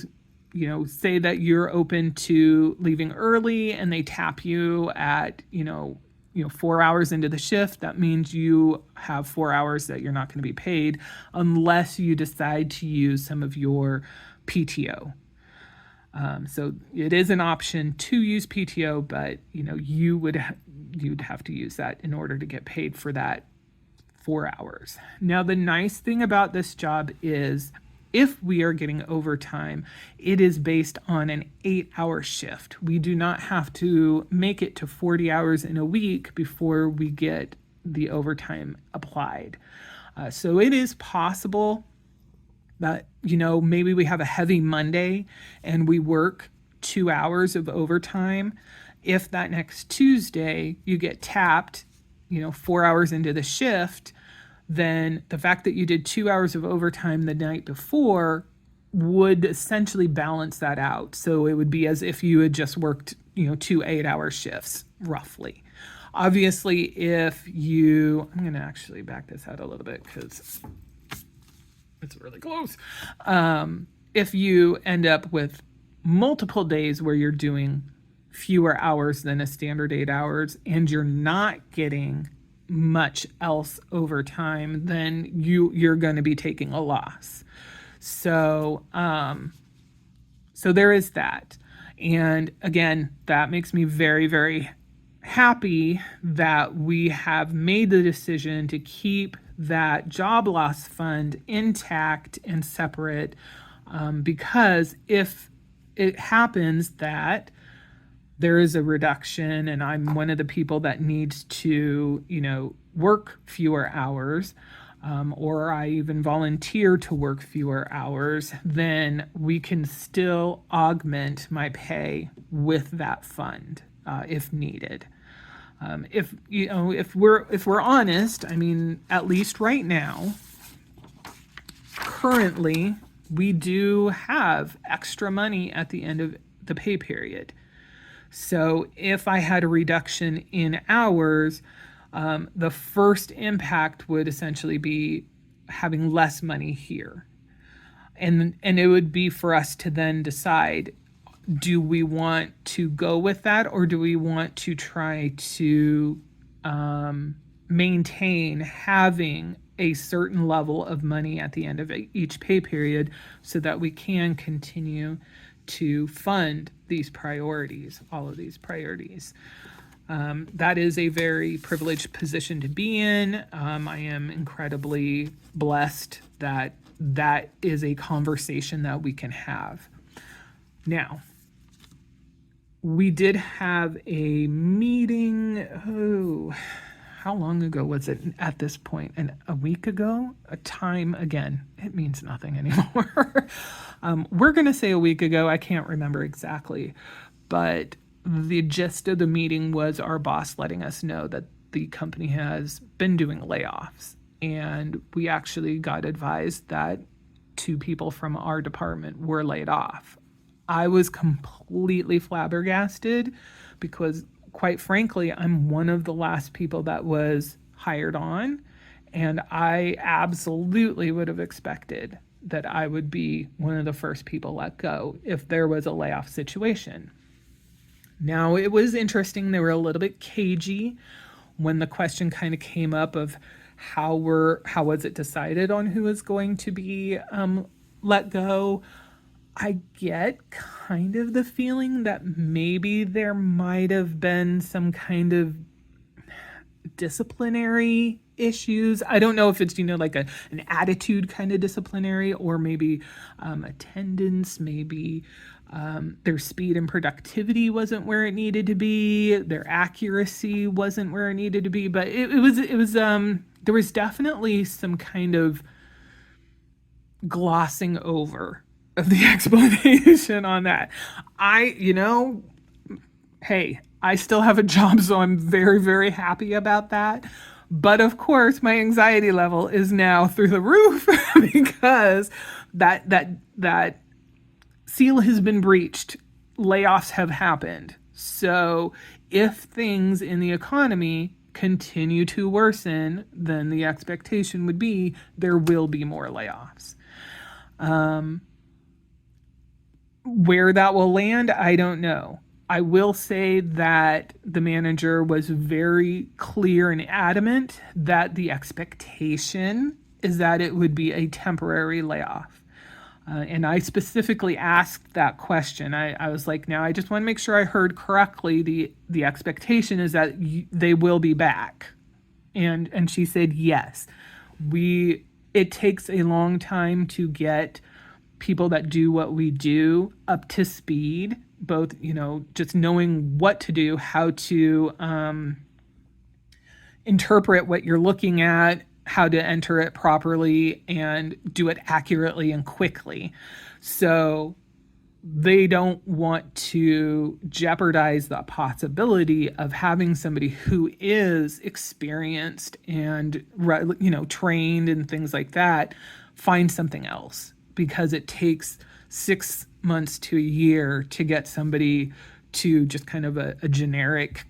say that you're open to leaving early and they tap you at 4 hours into the shift, that means you have 4 hours that you're not going to be paid unless you decide to use some of your PTO. So it is an option to use PTO, but you'd have to use that in order to get paid for that 4 hours. Now, the nice thing about this job is if we are getting overtime, it is based on an 8-hour shift. We do not have to make it to 40 hours in a week before we get the overtime applied. So it is possible that, maybe we have a heavy Monday and we work 2 hours of overtime. If that next Tuesday you get tapped, 4 hours into the shift, then the fact that you did 2 hours of overtime the night before would essentially balance that out. So it would be as if you had just worked, 2 8-hour shifts, roughly. Obviously, I'm going to actually back this out a little bit because it's really close. If you end up with multiple days where you're doing fewer hours than a standard 8 hours and you're not getting much else over time, then you're going to be taking a loss. So there is that. And again, that makes me very, very happy that we have made the decision to keep that job loss fund intact and separate, because if it happens that there is a reduction and I'm one of the people that needs to, work fewer hours, or I even volunteer to work fewer hours, then we can still augment my pay with that fund, if needed. If we're honest, at least right now, currently, we do have extra money at the end of the pay period. So if I had a reduction in hours, the first impact would essentially be having less money here. And it would be for us to then decide, do we want to go with that, or do we want to try to maintain having a certain level of money at the end of each pay period so that we can continue to fund these priorities, all of these priorities. That is a very privileged position to be in. I am incredibly blessed that that is a conversation that we can have. Now, we did have a meeting, how long ago was it at this point? A week ago? A time, again, it means nothing anymore. We're going to say a week ago. I can't remember exactly. But the gist of the meeting was our boss letting us know that the company has been doing layoffs. And we actually got advised that 2 people from our department were laid off. I was completely flabbergasted because, quite frankly, I'm one of the last people that was hired on, and I absolutely would have expected that I would be one of the first people let go if there was a layoff situation. Now, it was interesting. They were a little bit cagey when the question kind of came up of how was it decided on who was going to be let go. I get kind of the feeling that maybe there might have been some kind of disciplinary issues. I don't know if it's, like an attitude kind of disciplinary, or maybe attendance, maybe their speed and productivity wasn't where it needed to be. Their accuracy wasn't where it needed to be. But it was there was definitely some kind of glossing over of the explanation on that. Hey, I still have a job, so I'm very, very happy about that. But of course, my anxiety level is now through the roof because that seal has been breached. Layoffs have happened. So if things in the economy continue to worsen, then the expectation would be there will be more layoffs. Where that will land, I don't know. I will say that the manager was very clear and adamant that the expectation is that it would be a temporary layoff. And I specifically asked that question. I was like, now I just want to make sure I heard correctly. The expectation is that they will be back. And she said, yes, it takes a long time to get people that do what we do up to speed, both, just knowing what to do, how to interpret what you're looking at, how to enter it properly, and do it accurately and quickly. So they don't want to jeopardize the possibility of having somebody who is experienced and trained and things like that find something else, because it takes 6 months to a year to get somebody to just kind of a generic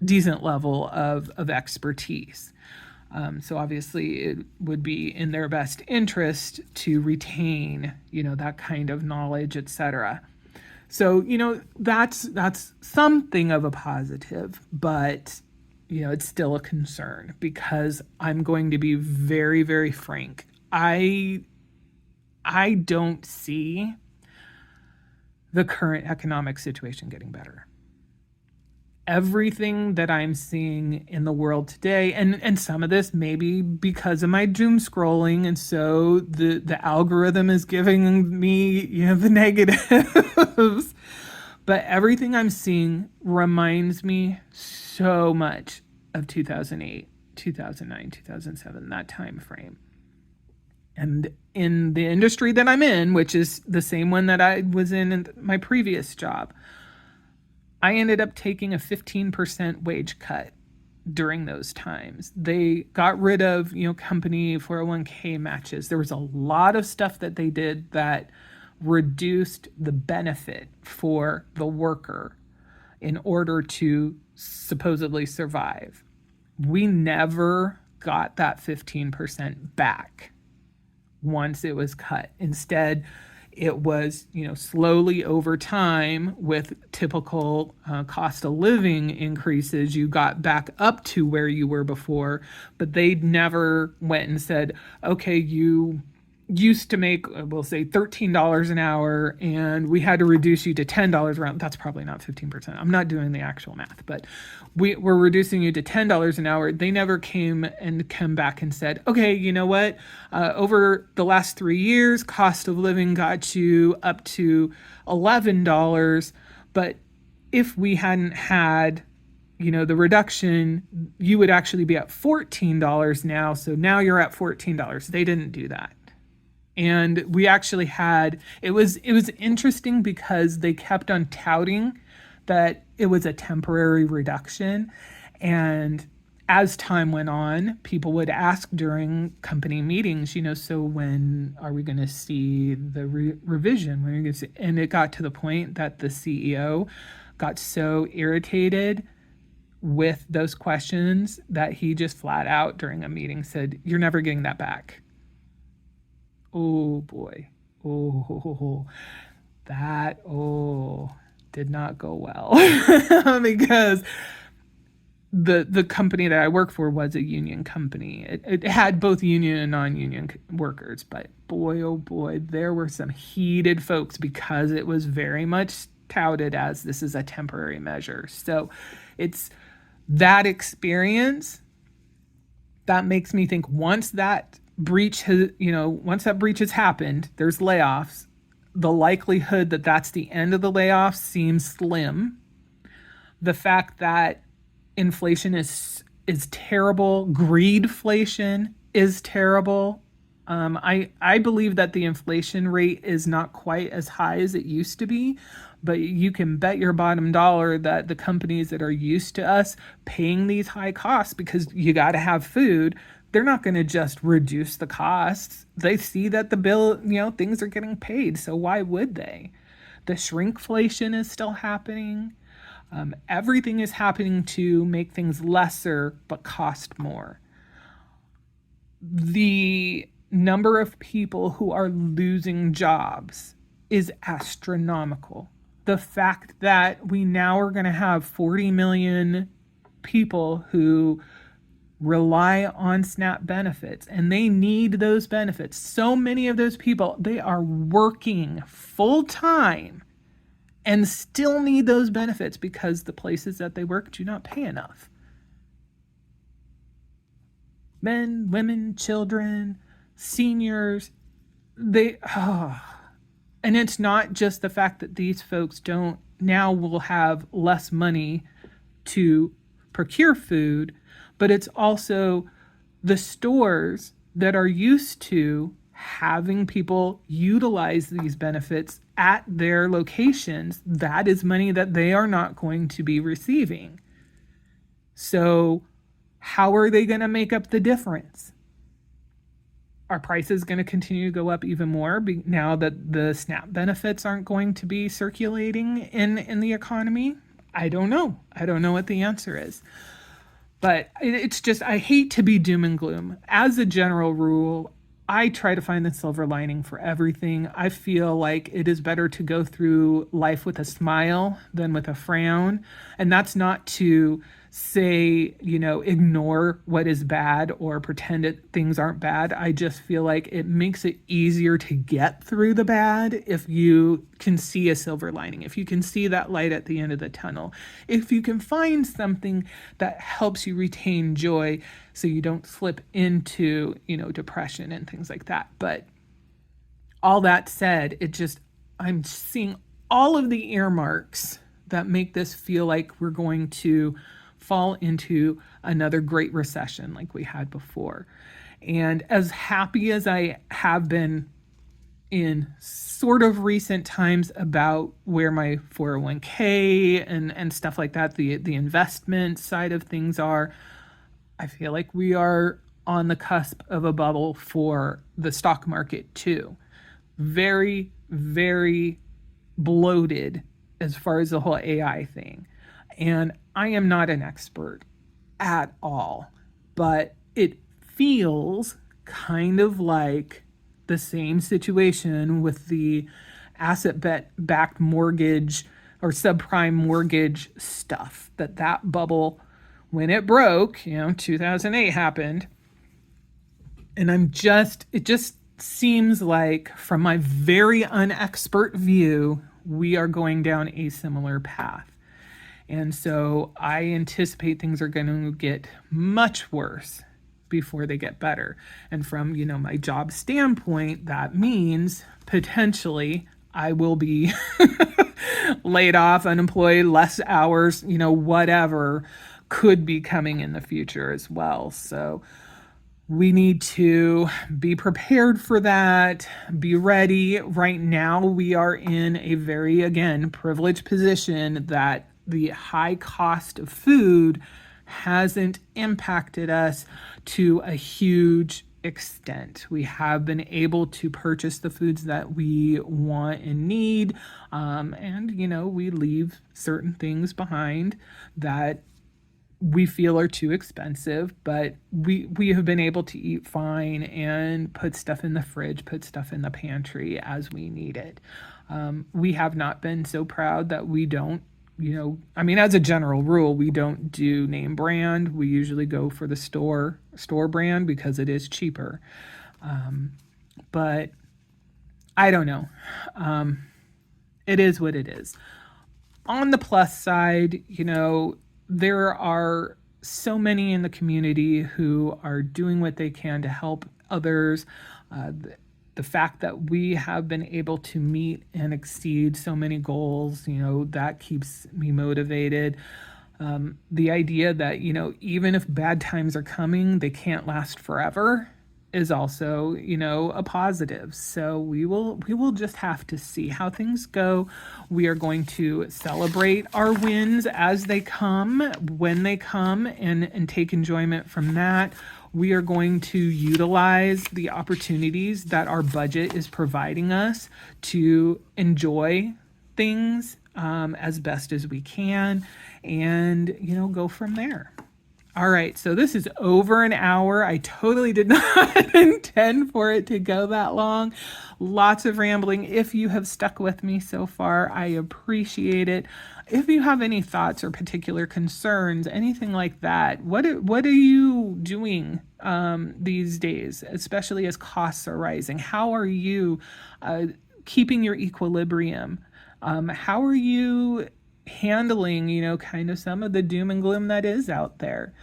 decent level of expertise. So obviously it would be in their best interest to retain, that kind of knowledge, etc. So, that's something of a positive, but, it's still a concern, because I'm going to be very, very frank. I don't see the current economic situation getting better. Everything that I'm seeing in the world today, and some of this maybe because of my doom scrolling, and so the algorithm is giving me the negatives, but everything I'm seeing reminds me so much of 2008, 2009, 2007, that time frame. And in the industry that I'm in, which is the same one that I was in my previous job, I ended up taking a 15% wage cut during those times. They got rid of, company 401k matches. There was a lot of stuff that they did that reduced the benefit for the worker in order to supposedly survive. We never got that 15% back once it was cut. Instead, it was, slowly over time, with typical cost of living increases, you got back up to where you were before, but they never went and said, okay, you used to make, we'll say $13 an hour, and we had to reduce you to $10 around. That's probably not 15%. I'm not doing the actual math, but we're reducing you to $10 an hour. They never come back and said, okay, you know what? Over the last 3 years, cost of living got you up to $11, but if we hadn't had the reduction, you would actually be at $14 now. So now you're at $14. They didn't do that. And we actually had, it was interesting because they kept on touting that it was a temporary reduction. And as time went on, people would ask during company meetings, so when are we going to see the revision? When are we going to see? And it got to the point that the CEO got so irritated with those questions that he just flat out during a meeting said, "You're never getting that back." Oh boy. That did not go well. Because the company that I work for was a union company. It had both union and non-union workers, but boy, oh boy, there were some heated folks because it was very much touted as this is a temporary measure. So it's that experience that makes me think once that breach has happened, there's layoffs. The likelihood that that's the end of the layoffs seems slim. The fact that inflation is terrible, greedflation is terrible. I believe that the inflation rate is not quite as high as it used to be, but you can bet your bottom dollar that the companies that are used to us paying these high costs because you got to have food, they're not going to just reduce the costs. They see that the bill, things are getting paid. So why would they? The shrinkflation is still happening. Everything is happening to make things lesser but cost more. The number of people who are losing jobs is astronomical. The fact that we now are going to have 40 million people who rely on SNAP benefits, and they need those benefits. So many of those people, they are working full time and still need those benefits because the places that they work do not pay enough. Men, women, children, seniors, they, and it's not just the fact that these folks don't now will have less money to procure food, but it's also the stores that are used to having people utilize these benefits at their locations. That is money that they are not going to be receiving. So, how are they going to make up the difference? Are prices going to continue to go up even more now that the SNAP benefits aren't going to be circulating in the economy? I don't know. I don't know what the answer is. But it's just, I hate to be doom and gloom. As a general rule, I try to find the silver lining for everything. I feel like it is better to go through life with a smile than with a frown. And that's not to say, ignore what is bad or pretend that things aren't bad. I just feel like it makes it easier to get through the bad if you can see a silver lining, if you can see that light at the end of the tunnel, if you can find something that helps you retain joy so you don't slip into, depression and things like that. But all that said, I'm seeing all of the earmarks that make this feel like we're going to fall into another great recession like we had before. And as happy as I have been in sort of recent times about where my 401k and stuff like that, the investment side of things are, I feel like we are on the cusp of a bubble for the stock market too. Very, very bloated as far as the whole AI thing. And I am not an expert at all, but it feels kind of like the same situation with the asset-backed mortgage or subprime mortgage stuff, that bubble, when it broke, 2008 happened. And it just seems like, from my very unexpert view, we are going down a similar path. And so I anticipate things are going to get much worse before they get better. And from, my job standpoint, that means potentially I will be laid off, unemployed, less hours, whatever could be coming in the future as well. So we need to be prepared for that, be ready. Right now, we are in a very, again, privileged position that the high cost of food hasn't impacted us to a huge extent. We have been able to purchase the foods that we want and need, and we leave certain things behind that we feel are too expensive, but we have been able to eat fine and put stuff in the fridge, put stuff in the pantry as we need it. We have not been so proud that we don't, as a general rule, we don't do name brand. We usually go for the store brand because it is cheaper. But I don't know. It is what it is. On the plus side, there are so many in the community who are doing what they can to help others. The fact that we have been able to meet and exceed so many goals, that keeps me motivated. The idea that, even if bad times are coming, they can't last forever is also, a positive. So we will just have to see how things go. We are going to celebrate our wins as they come, when they come, and take enjoyment from that. We are going to utilize the opportunities that our budget is providing us to enjoy things as best as we can, and go from there. All right, so this is over an hour. I totally did not intend for it to go that long. Lots of rambling. If you have stuck with me so far, I appreciate it. If you have any thoughts or particular concerns, anything like that, what are you doing these days, especially as costs are rising? How are you keeping your equilibrium? How are you handling, kind of some of the doom and gloom that is out there?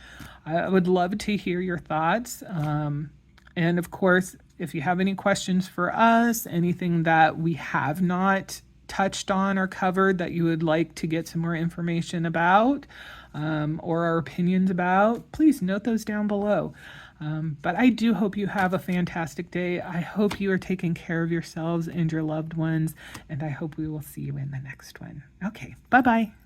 I would love to hear your thoughts. And of course, if you have any questions for us, anything that we have not touched on or covered that you would like to get some more information about, or our opinions about, please note those down below. But I do hope you have a fantastic day. I hope you are taking care of yourselves and your loved ones, and I hope we will see you in the next one. Okay, bye-bye.